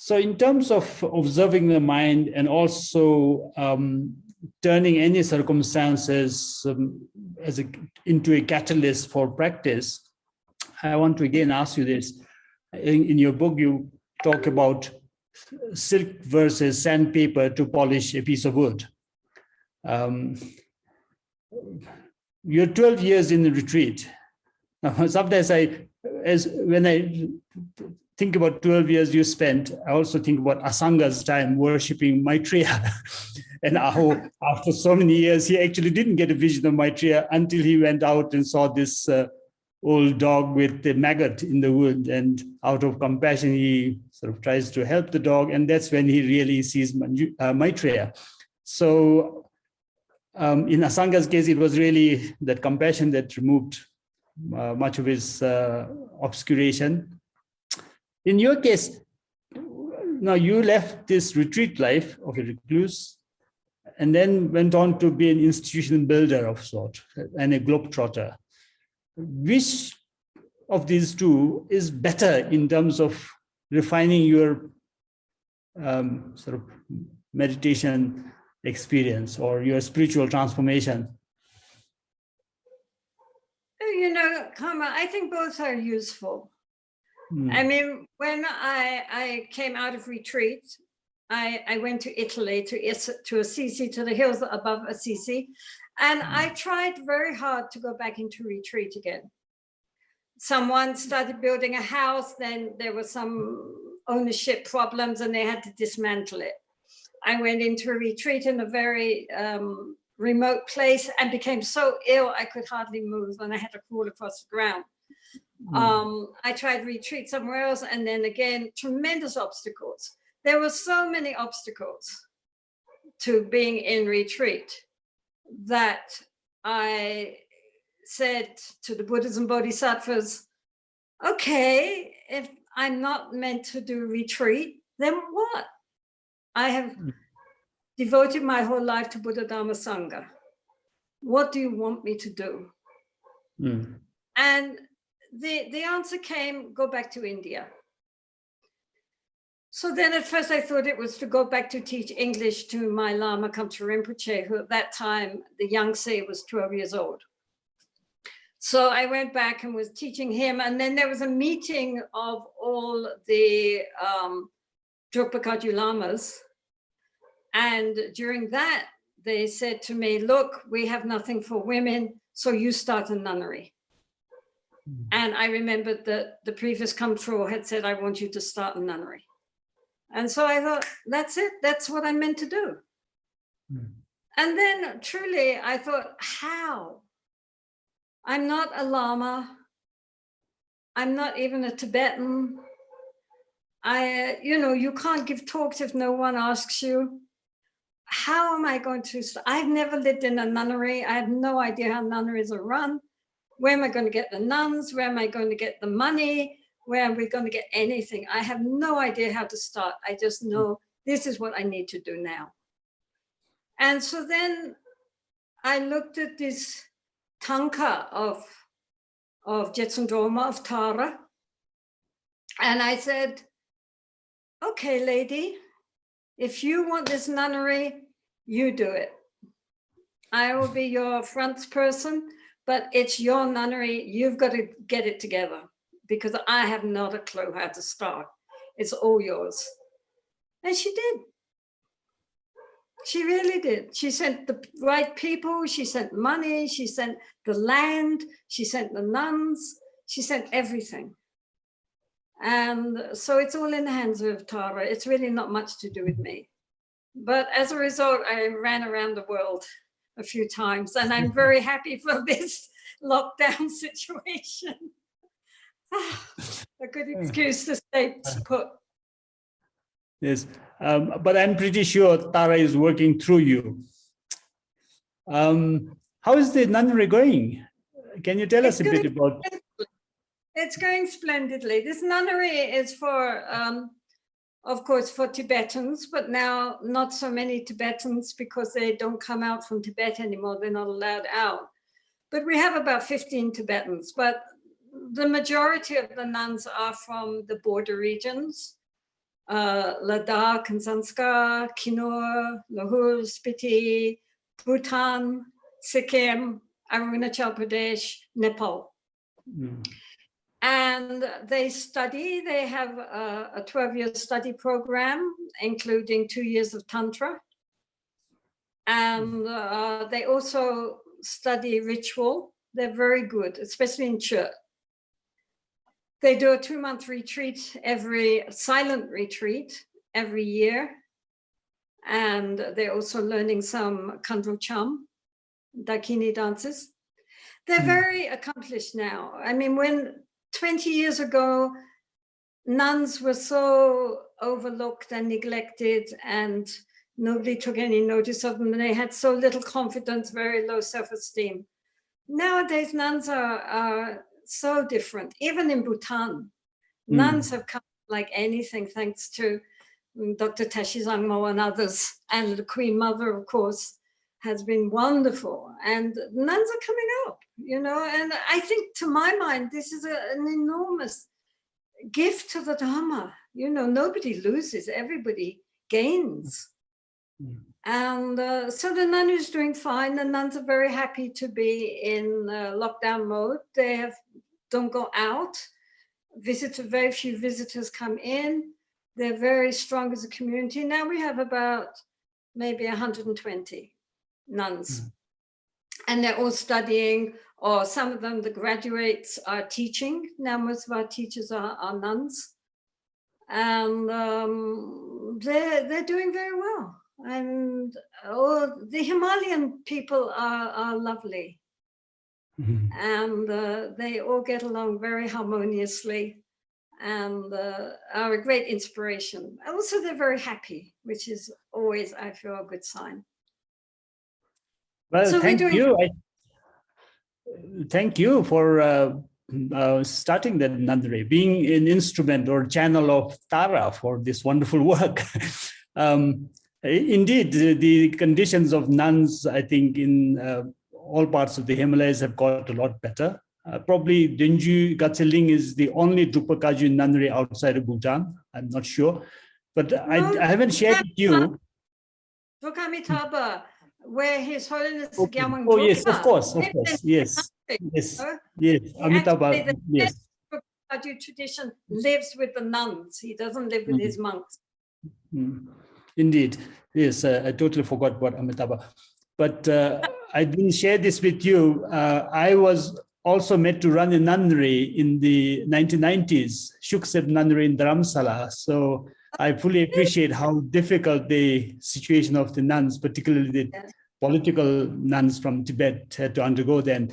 So in terms of observing the mind and also turning any circumstances into a catalyst for practice, I want to again ask you this. In your book, you talk about silk versus sandpaper to polish a piece of wood. You're 12 years in the retreat. Sometimes when I think about 12 years you spent, I also think about Asanga's time worshipping Maitreya and how after so many years, he actually didn't get a vision of Maitreya until he went out and saw this old dog with the maggot in the wood. And out of compassion, he sort of tries to help the dog. And that's when he really sees Maitreya. So in Asanga's case, it was really that compassion that removed much of his obscuration. In your case, now you left this retreat life of a recluse and then went on to be an institution builder of sort and a globetrotter. Which of these two is better in terms of refining your sort of meditation experience or your spiritual transformation? You know, Karma, I think both are useful. I mean, when I came out of retreat, I went to Italy, to Assisi, to the hills above Assisi, and I tried very hard to go back into retreat again. Someone started building a house, then there were some ownership problems and they had to dismantle it. I went into a retreat in a very remote place and became so ill I could hardly move and I had to crawl across the ground. I tried retreat somewhere else, and then again, tremendous obstacles. There were so many obstacles to being in retreat that I said to the Buddhas and Bodhisattvas, okay, if I'm not meant to do retreat, then what? I have devoted my whole life to Buddha Dharma Sangha. What do you want me to do? And the answer came, go back to India. So then at first I thought it was to go back to teach English to my Lama Kamcha Rinpoche, who at that time, the Yangtze was 12 years old. So I went back and was teaching him. And then there was a meeting of all the Drukpa Kagyu Lamas. And during that, they said to me, look, we have nothing for women, so you start a nunnery. And I remembered that the previous Kamtrul had said, I want you to start a nunnery. And so I thought, that's it. That's what I'm meant to do. And then truly, I thought, how? I'm not a Lama. I'm not even a Tibetan. You can't give talks if no one asks you. How am I going to? I've never lived in a nunnery. I have no idea how nunneries are run. Where am I going to get the nuns? Where am I going to get the money? Where are we going to get anything? I have no idea how to start. I just know this is what I need to do now. And so then I looked at this tanka of Jetsunma, of Tara, and I said, okay, lady, if you want this nunnery, you do it. I will be your front person, but it's your nunnery. You've got to get it together because I have not a clue how to start. It's all yours. And she did. She really did. She sent the right people. She sent money. She sent the land. She sent the nuns. She sent everything. And so it's all in the hands of Tara. It's really not much to do with me. But as a result, I ran around the world a few times, and I'm very happy for this lockdown situation. A good excuse to stay put. Yes, but I'm pretty sure Tara is working through you. How is the nunnery going? Can you tell us a bit about? It's going splendidly. This nunnery is for, of course, for Tibetans, but now not so many Tibetans because they don't come out from Tibet anymore. They're not allowed out. But we have about 15 Tibetans, but the majority of the nuns are from the border regions. Ladakh and Zanskar, Kinnoor, Lahore, Spiti, Bhutan, Sikkim, Arunachal Pradesh, Nepal. And they have a 12-year study program, including 2 years of Tantra. And they also study ritual. They're very good, especially in church. They do a 2-month retreat, silent retreat every year. And they're also learning some Khandro Cham, Dakini dances. They're very accomplished now. I mean, when 20 years ago, nuns were so overlooked and neglected and nobody took any notice of them. And they had so little confidence, very low self-esteem. Nowadays, nuns are so different. Even in Bhutan, nuns have come like anything, thanks to Dr. Tashi Zangmo and others. And the Queen Mother, of course, has been wonderful. And nuns are coming up, you know. And I think, to my mind, this is an enormous gift to the Dharma. You know, nobody loses, everybody gains. And so the nun is doing fine. The nuns are very happy to be in lockdown mode. They don't go out. Very few visitors come in. They're very strong as a community. Now we have about maybe 120 nuns. And they're all studying, or some of them, the graduates, are teaching. Now most of our teachers are nuns. And they're doing very well. And the Himalayan people are lovely. And they all get along very harmoniously and are a great inspiration. Also, they're very happy, which is always, I feel, a good sign. Well, so thank you. Thank you for starting the Nunnery, being an instrument or channel of Tara for this wonderful work. Indeed, the conditions of nuns, I think, in all parts of the Himalayas have got a lot better. Probably Denju Gatseling is the only Drupa Kaju Nunnery outside of Bhutan. I'm not sure, but I haven't shared with you. Drukamitaba, where His Holiness Okay. Gyamang Oh yes, Drupa, of course, yes, Amitabha, yes. The Kaju tradition lives with the nuns. He doesn't live with his monks. Indeed, yes, I totally forgot about Amitabha. But I didn't share this with you. I was also made to run a nunnery in the 1990s, Shuksep Nunnery in Dharamsala. So I fully appreciate how difficult the situation of the nuns, particularly the political nuns from Tibet, had to undergo then.